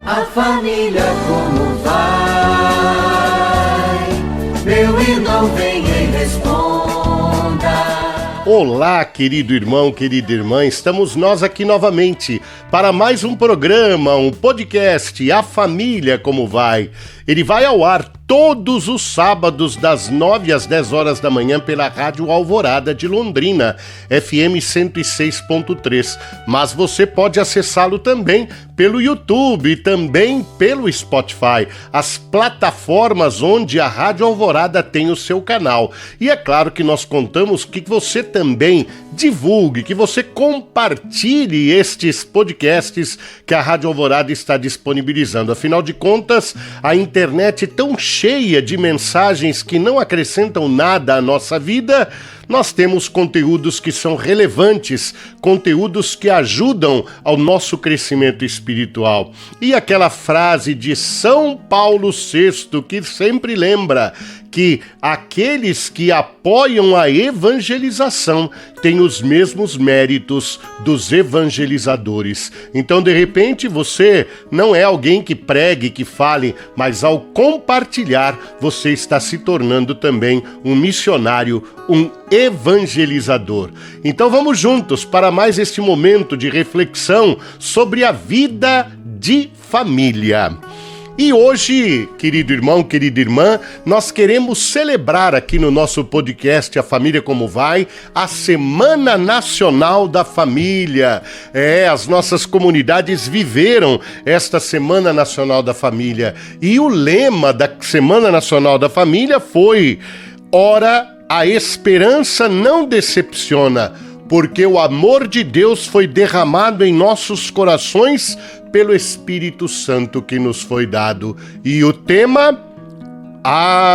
A família como vai? Meu irmão, vem e responda. Olá, querido irmão, querida irmã, estamos nós aqui novamente para mais um programa, um podcast, A Família Como Vai. Ele vai ao ar todos os sábados das 9 às 10 horas da manhã pela Rádio Alvorada de Londrina, FM 106.3, mas você pode acessá-lo também pelo YouTube e também pelo Spotify, as plataformas onde a Rádio Alvorada tem o seu canal. E é claro que nós contamos que você também divulgue, que você compartilhe estes podcasts que a Rádio Alvorada está disponibilizando. Afinal de contas, a internet tão cheia de mensagens que não acrescentam nada à nossa vida, nós temos conteúdos que são relevantes, conteúdos que ajudam ao nosso crescimento espiritual. E aquela frase de São Paulo VI, que sempre lembra que aqueles que apoiam a evangelização têm os mesmos méritos dos evangelizadores. Então, de repente, você não é alguém que pregue, que fale, mas ao compartilhar, você está se tornando também um missionário, um evangelizador. Então, vamos juntos para mais este momento de reflexão sobre a vida de família. E hoje, querido irmão, querida irmã, nós queremos celebrar aqui no nosso podcast A Família Como Vai, a Semana Nacional da Família. As nossas comunidades viveram esta Semana Nacional da Família. E o lema da Semana Nacional da Família foi: ora, a esperança não decepciona, porque o amor de Deus foi derramado em nossos corações pelo Espírito Santo que nos foi dado. E o tema?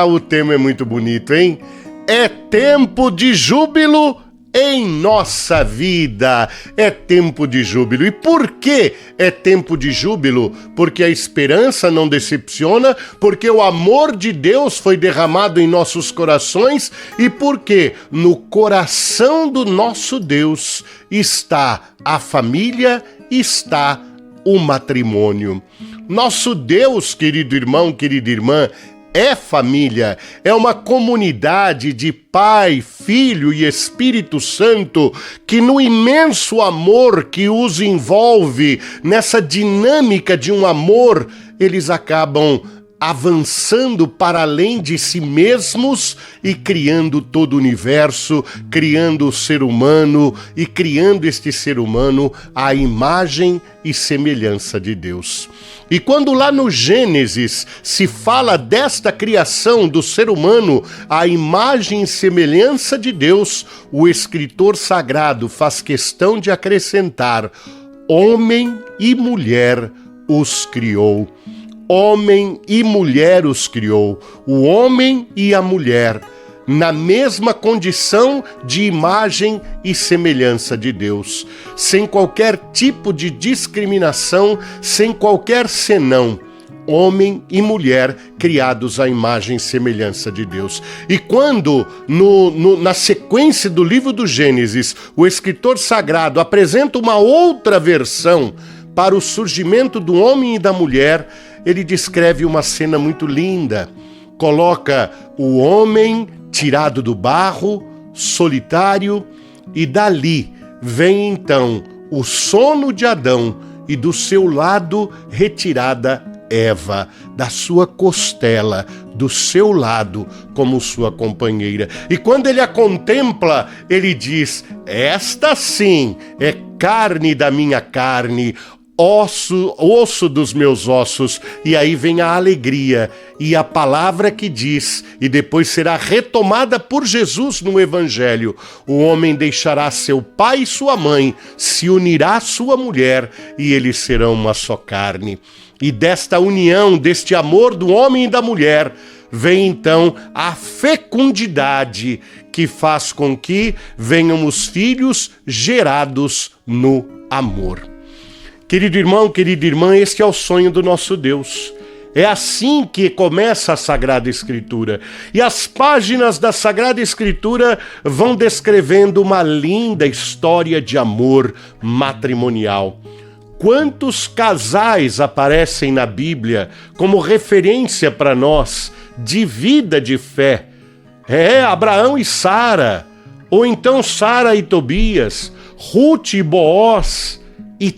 O tema é muito bonito, hein? É tempo de júbilo em nossa vida. É tempo de júbilo. E por que é tempo de júbilo? Porque a esperança não decepciona, porque o amor de Deus foi derramado em nossos corações e porque no coração do nosso Deus está a família, está o matrimônio. Nosso Deus, querido irmão, querida irmã, é família, é uma comunidade de Pai, Filho e Espírito Santo que no imenso amor que os envolve, nessa dinâmica de um amor, eles acabam avançando para além de si mesmos e criando todo o universo, criando o ser humano e criando este ser humano à imagem e semelhança de Deus. E quando lá no Gênesis se fala desta criação do ser humano à imagem e semelhança de Deus, o escritor sagrado faz questão de acrescentar: homem e mulher os criou. Homem e mulher os criou, o homem e a mulher, na mesma condição de imagem e semelhança de Deus, sem qualquer tipo de discriminação, sem qualquer senão. Homem e mulher criados à imagem e semelhança de Deus. E quando, na sequência do livro do Gênesis, o escritor sagrado apresenta uma outra versão para o surgimento do homem e da mulher, ele descreve uma cena muito linda. Coloca o homem tirado do barro, solitário, e dali vem então o sono de Adão e do seu lado retirada Eva, da sua costela, do seu lado como sua companheira. E quando ele a contempla, ele diz: esta sim é carne da minha carne, osso dos meus ossos. E aí vem a alegria e a palavra que diz, e depois será retomada por Jesus no Evangelho: o homem deixará seu pai e sua mãe, se unirá à sua mulher e eles serão uma só carne. E desta união, deste amor do homem e da mulher, vem então a fecundidade que faz com que venham os filhos gerados no amor. Querido irmão, querida irmã, este é o sonho do nosso Deus. É assim que começa a Sagrada Escritura. E as páginas da Sagrada Escritura vão descrevendo uma linda história de amor matrimonial. Quantos casais aparecem na Bíblia como referência para nós de vida de fé? Abraão e Sara, ou então Sara e Tobias, Ruth e Boaz, e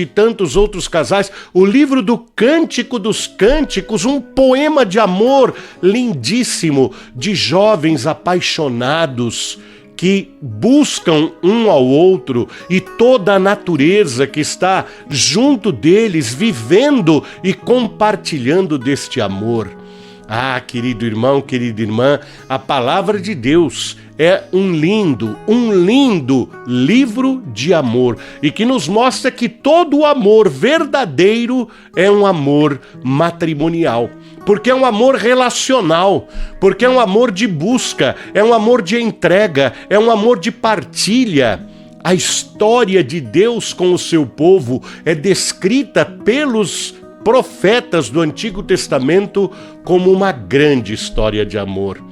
tantos outros casais. O livro do Cântico dos Cânticos, um poema de amor lindíssimo, de jovens apaixonados que buscam um ao outro, e toda a natureza que está junto deles, vivendo e compartilhando deste amor. Ah, querido irmão, querida irmã, a palavra de Deus é um lindo livro de amor, e que nos mostra que todo o amor verdadeiro é um amor matrimonial, porque é um amor relacional, porque é um amor de busca, é um amor de entrega, é um amor de partilha. A história de Deus com o seu povo é descrita pelos profetas do Antigo Testamento como uma grande história de amor.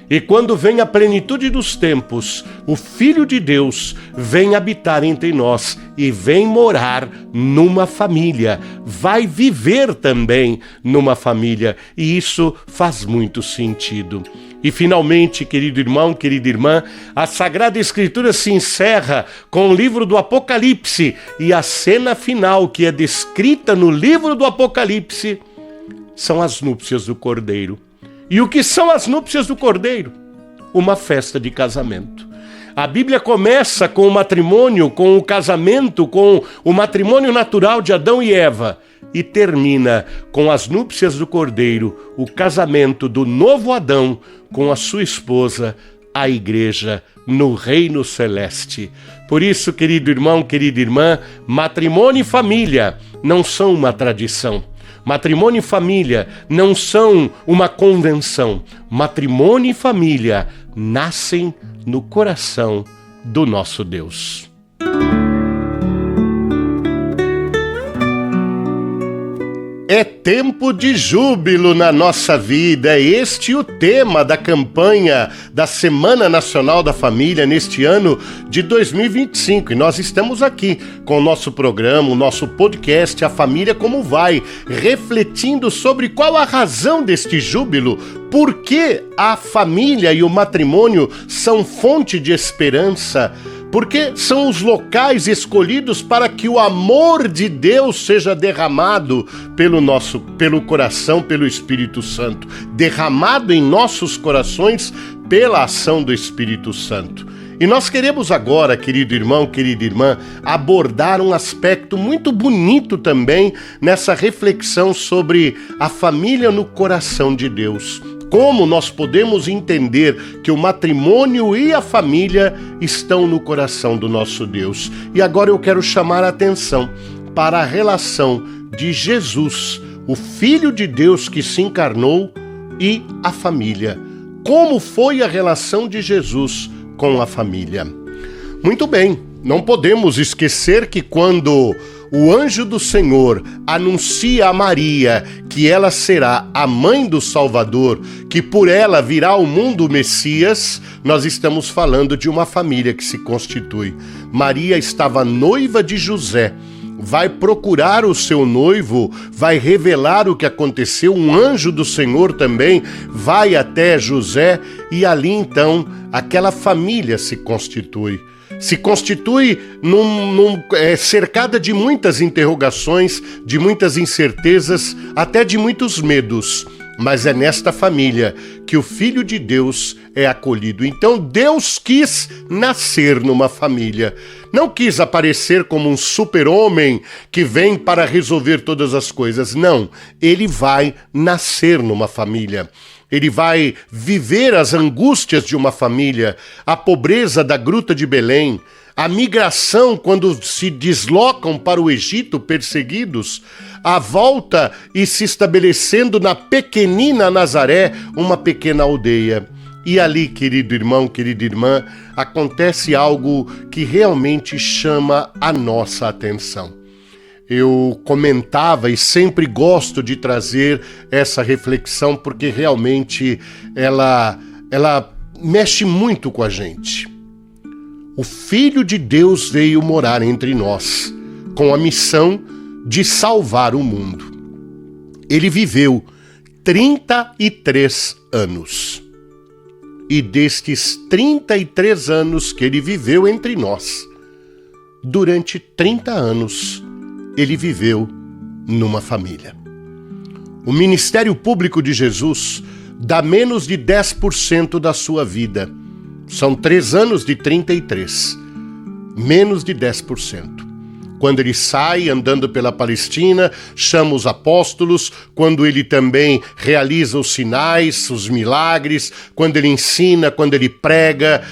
E quando vem a plenitude dos tempos, o Filho de Deus vem habitar entre nós e vem morar numa família, vai viver também numa família, e isso faz muito sentido. E finalmente, querido irmão, querida irmã, a Sagrada Escritura se encerra com o livro do Apocalipse, e a cena final que é descrita no livro do Apocalipse são as núpcias do Cordeiro. E o que são as núpcias do Cordeiro? Uma festa de casamento. A Bíblia começa com o matrimônio, com o casamento, com o matrimônio natural de Adão e Eva, e termina com as núpcias do Cordeiro, o casamento do novo Adão com a sua esposa, a igreja, no reino celeste. Por isso, querido irmão, querida irmã, matrimônio e família não são uma tradição. Matrimônio e família não são uma convenção. Matrimônio e família nascem no coração do nosso Deus. É tempo de júbilo na nossa vida. É este o tema da campanha da Semana Nacional da Família neste ano de 2025. E nós estamos aqui com o nosso programa, o nosso podcast, A Família Como Vai, refletindo sobre qual a razão deste júbilo, por que a família e o matrimônio são fonte de esperança, porque são os escolhidos para que o amor de Deus seja derramado pelo coração, pelo Espírito Santo, derramado em nossos corações pela ação do Espírito Santo. E nós queremos agora, querido irmão, querida irmã, abordar um aspecto muito bonito também nessa reflexão sobre a família no coração de Deus. Como nós podemos entender que o matrimônio e a família estão no coração do nosso Deus. E agora eu quero chamar a atenção para a relação de Jesus, o Filho de Deus que se encarnou, e a família. Como foi a relação de Jesus com a família? Muito bem, não podemos esquecer que quando o anjo do Senhor anuncia a Maria que ela será a mãe do Salvador, que por ela virá ao mundo o Messias, nós estamos falando de uma família que se constitui. Maria estava noiva de José, vai procurar o seu noivo, vai revelar o que aconteceu, um anjo do Senhor também vai até José, e ali então aquela família se constitui cercada de muitas interrogações, de muitas incertezas, até de muitos medos. Mas é nesta família que o Filho de Deus é acolhido. Então Deus quis nascer numa família. Não quis aparecer como um super-homem que vem para resolver todas as coisas. Não, ele vai nascer numa família. Ele vai viver as angústias de uma família, a pobreza da Gruta de Belém, a migração quando se deslocam para o Egito perseguidos, a volta e se estabelecendo na pequenina Nazaré, uma pequena aldeia. E ali, querido irmão, querida irmã, acontece algo que realmente chama a nossa atenção. Eu comentava e sempre gosto de trazer essa reflexão porque realmente ela mexe muito com a gente. O Filho de Deus veio morar entre nós. com a missão de salvar o mundo. Ele viveu 33 anos. E destes 33 anos que ele viveu entre nós, durante 30 anos, ele viveu numa família. O ministério público de Jesus dá menos de 10% da sua vida. São 3 anos de 33. Menos de 10%. Quando ele sai andando pela Palestina, chama os apóstolos, quando ele também realiza os sinais, os milagres, quando ele ensina, quando ele prega,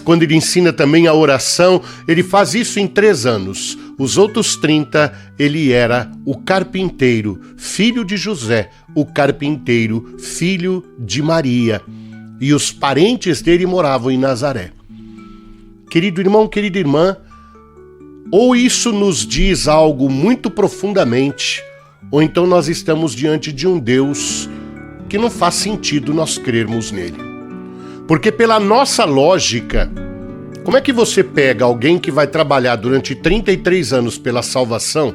quando ele ensina também a oração, ele faz isso em 3 anos. Os outros 30, ele era o carpinteiro, filho de José, o carpinteiro, filho de Maria. E os parentes dele moravam em Nazaré. Querido irmão, querida irmã, ou isso nos diz algo muito profundamente, ou então nós estamos diante de um Deus que não faz sentido nós crermos nele. Porque pela nossa lógica, como é que você pega alguém que vai trabalhar durante 33 anos pela salvação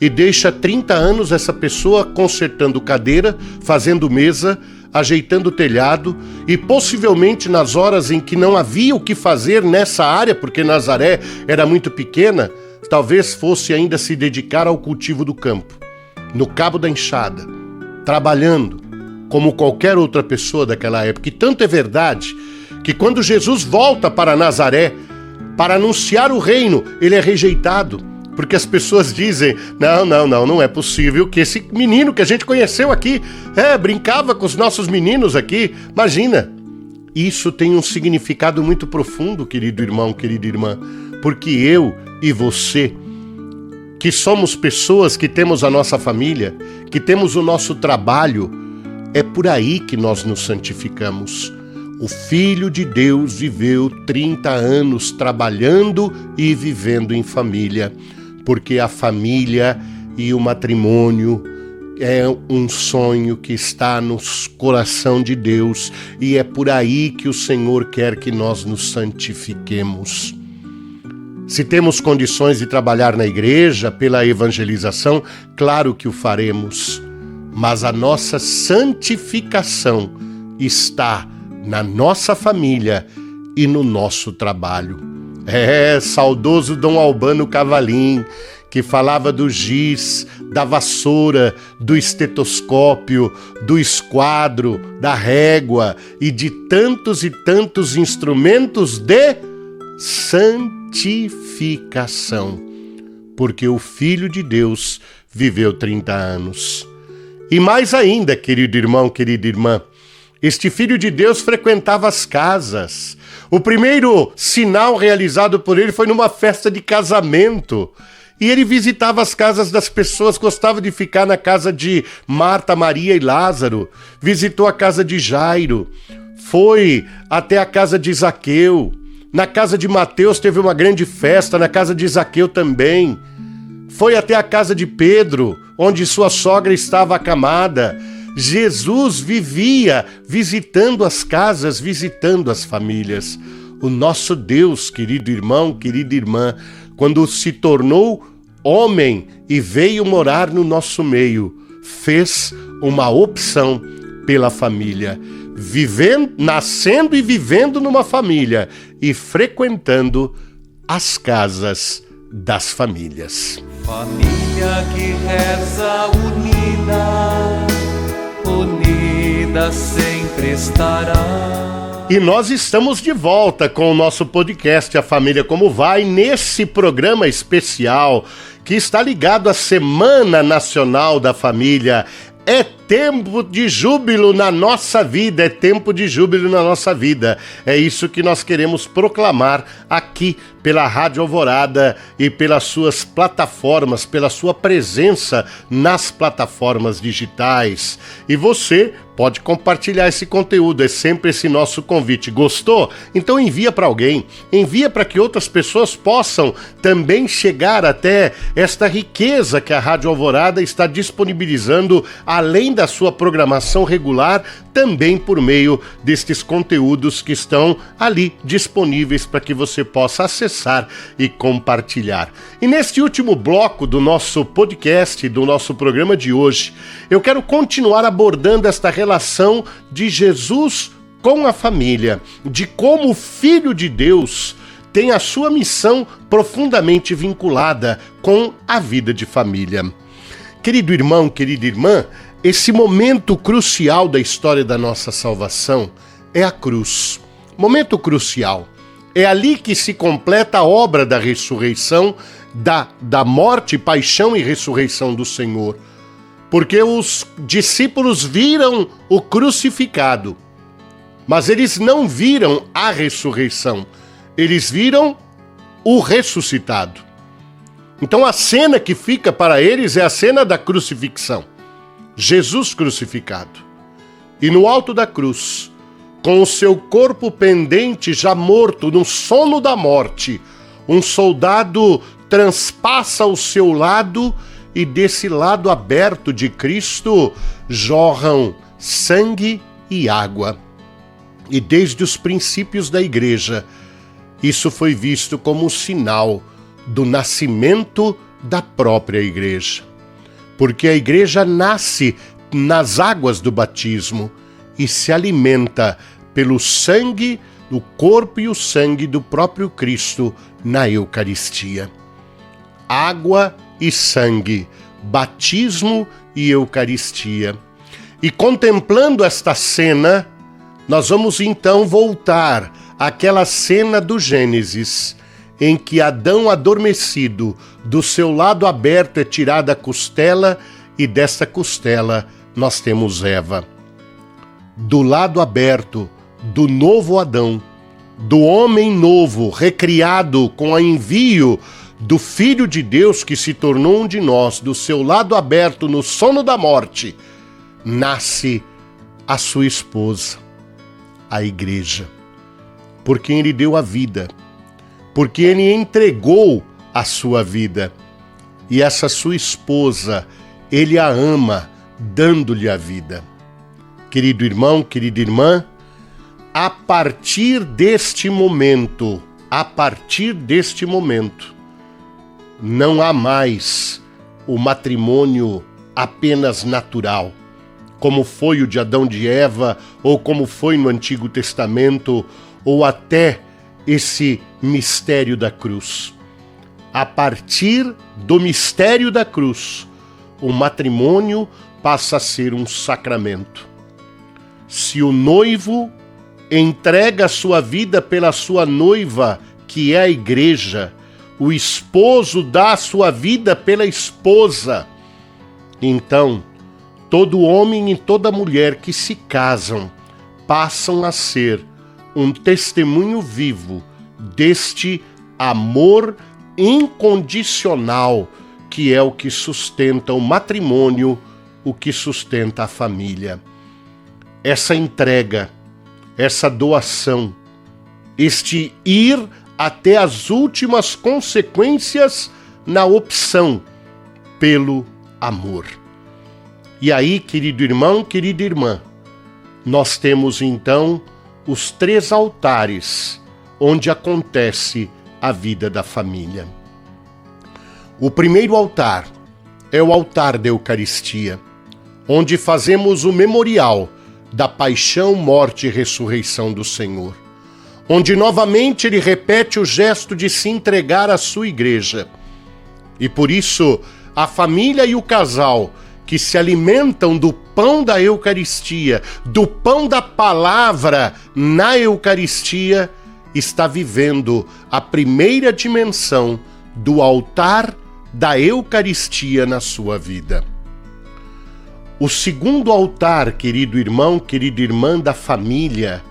e deixa 30 anos essa pessoa consertando cadeira, fazendo mesa, ajeitando o telhado e possivelmente nas horas em que não havia o que fazer nessa área, porque Nazaré era muito pequena, talvez fosse ainda se dedicar ao cultivo do campo, no cabo da enxada, trabalhando como qualquer outra pessoa daquela época. E tanto é verdade que quando Jesus volta para Nazaré para anunciar o reino, ele é rejeitado. Porque as pessoas dizem, não é possível que esse menino que a gente conheceu aqui, brincava com os nossos meninos aqui, imagina. Isso tem um significado muito profundo, querido irmão, querida irmã, porque eu e você, que somos pessoas que temos a nossa família, que temos o nosso trabalho, é por aí que nós nos santificamos. O Filho de Deus viveu 30 anos trabalhando e vivendo em família, porque a família e o matrimônio é um sonho que está no coração de Deus e é por aí que o Senhor quer que nós nos santifiquemos. Se temos condições de trabalhar na igreja pela evangelização, claro que o faremos, mas a nossa santificação está na nossa família e no nosso trabalho. Saudoso Dom Albano Cavalim, que falava do giz, da vassoura, do estetoscópio, do esquadro, da régua e de tantos e tantos instrumentos de santificação, porque o Filho de Deus viveu 30 anos. E mais ainda, querido irmão, querida irmã, este Filho de Deus frequentava as casas. O primeiro sinal realizado por ele foi numa festa de casamento. E ele visitava as casas das pessoas, gostava de ficar na casa de Marta, Maria e Lázaro. Visitou a casa de Jairo, foi até a casa de Zaqueu. Na casa de Mateus teve uma grande festa, na casa de Zaqueu também. Foi até a casa de Pedro, onde sua sogra estava acamada. Jesus vivia visitando as casas, visitando as famílias. O nosso Deus, querido irmão, querida irmã, quando se tornou homem e veio morar no nosso meio, fez uma opção pela família, nascendo e vivendo numa família e frequentando as casas das famílias. Família que reza unida sempre estará. E nós estamos de volta com o nosso podcast A Família Como Vai, nesse programa especial que está ligado à Semana Nacional da Família. É tempo de júbilo na nossa vida, é tempo de júbilo na nossa vida. É isso que nós queremos proclamar aqui pela Rádio Alvorada e pelas suas plataformas, pela sua presença nas plataformas digitais. E você pode compartilhar esse conteúdo, é sempre esse nosso convite. Gostou? Então envia para alguém, envia para que outras pessoas possam também chegar até esta riqueza que a Rádio Alvorada está disponibilizando, além da sua programação regular, também por meio destes conteúdos que estão ali disponíveis para que você possa acessar acessar e compartilhar. E neste último bloco do nosso podcast, do nosso programa de hoje, eu quero continuar abordando esta relação de Jesus com a família, de como o Filho de Deus tem a sua missão profundamente vinculada com a vida de família. Querido irmão, querida irmã, esse momento crucial da história da nossa salvação é a cruz. Momento crucial. É ali que se completa a obra da ressurreição, da morte, paixão e ressurreição do Senhor. Porque os discípulos viram o crucificado, mas eles não viram a ressurreição. Eles viram o ressuscitado. Então a cena que fica para eles é a cena da crucifixão. Jesus crucificado. E no alto da cruz, com o seu corpo pendente já morto no sono da morte, um soldado transpassa o seu lado e desse lado aberto de Cristo jorram sangue e água. E desde os princípios da igreja, isso foi visto como um sinal do nascimento da própria igreja. Porque a igreja nasce nas águas do batismo e se alimenta pelo sangue, o corpo e o sangue do próprio Cristo na Eucaristia. Água e sangue, batismo e Eucaristia. E contemplando esta cena, nós vamos então voltar àquela cena do Gênesis, em que Adão adormecido, do seu lado aberto é tirada a costela, e desta costela nós temos Eva. Do lado aberto do novo Adão, do homem novo, recriado com o envio do Filho de Deus que se tornou um de nós, do seu lado aberto no sono da morte, nasce a sua esposa, a igreja, por quem ele deu a vida, porque ele entregou a sua vida. E essa sua esposa, ele a ama, dando-lhe a vida. Querido irmão, querida irmã, a partir deste momento, não há mais o matrimônio apenas natural, como foi o de Adão e de Eva, ou como foi no Antigo Testamento, ou até esse mistério da cruz. A partir do mistério da cruz, o matrimônio passa a ser um sacramento. Se o noivo entrega a sua vida pela sua noiva, que é a igreja, o esposo dá a sua vida pela esposa, então todo homem e toda mulher que se casam passam a ser um testemunho vivo deste amor incondicional, que é o que sustenta o matrimônio, o que sustenta a família. Essa entrega, essa doação, este ir até as últimas consequências na opção pelo amor. E aí, querido irmão, querida irmã, nós temos então os 3 altares onde acontece a vida da família. O primeiro altar é o altar da Eucaristia, onde fazemos o memorial da paixão, morte e ressurreição do Senhor, onde novamente ele repete o gesto de se entregar à sua igreja. E por isso, a família e o casal que se alimentam do pão da Eucaristia, do pão da palavra na Eucaristia, está vivendo a primeira dimensão do altar da Eucaristia na sua vida. O segundo altar, querido irmão, querida irmã da família,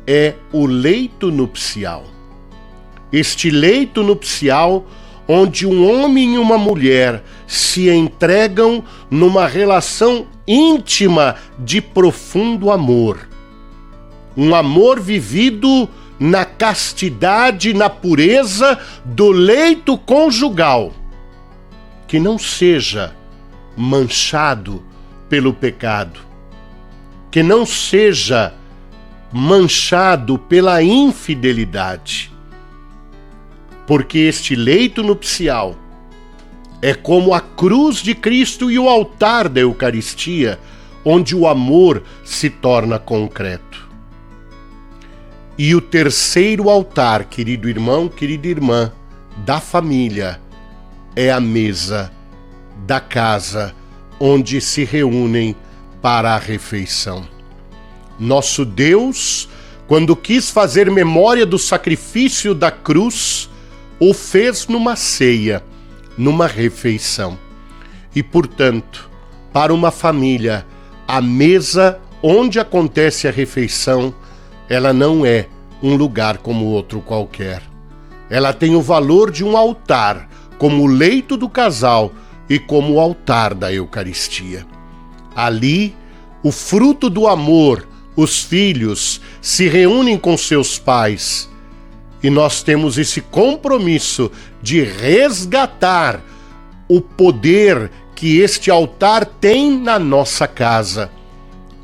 é o leito nupcial. Este leito nupcial onde um homem e uma mulher se entregam numa relação íntima de profundo amor. Um amor vivido na castidade, na pureza do leito conjugal, que não seja manchado pelo pecado, que não seja manchado pela infidelidade. porque este leito nupcial é como a cruz de Cristo e o altar da Eucaristia, onde o amor se torna concreto. E o terceiro altar, querido irmão, querida irmã, da família, é a mesa da casa onde se reúnem para a refeição. Nosso Deus, quando quis fazer memória do sacrifício da cruz, o fez numa ceia, numa refeição. E, portanto, para uma família, a mesa onde acontece a refeição, ela não é um lugar como outro qualquer. Ela tem o valor de um altar, como o leito do casal e como o altar da Eucaristia. Ali, o fruto do amor, os filhos, se reúnem com seus pais. E nós temos esse compromisso de resgatar o poder que este altar tem na nossa casa.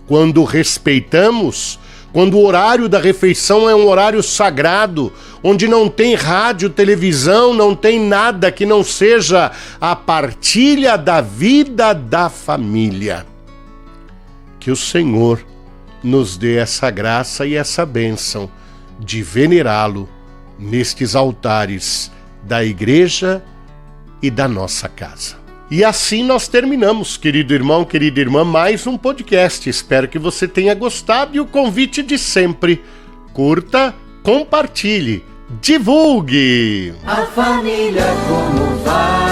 Quando respeitamos, quando o horário da refeição é um horário sagrado, onde não tem rádio, televisão, não tem nada que não seja a partilha da vida da família. Que o Senhor nos dê essa graça e essa bênção de venerá-lo nestes altares da igreja e da nossa casa. E assim nós terminamos, querido irmão, querida irmã, mais um podcast. Espero que você tenha gostado e o convite de sempre: curta, compartilhe, divulgue! A família como vai?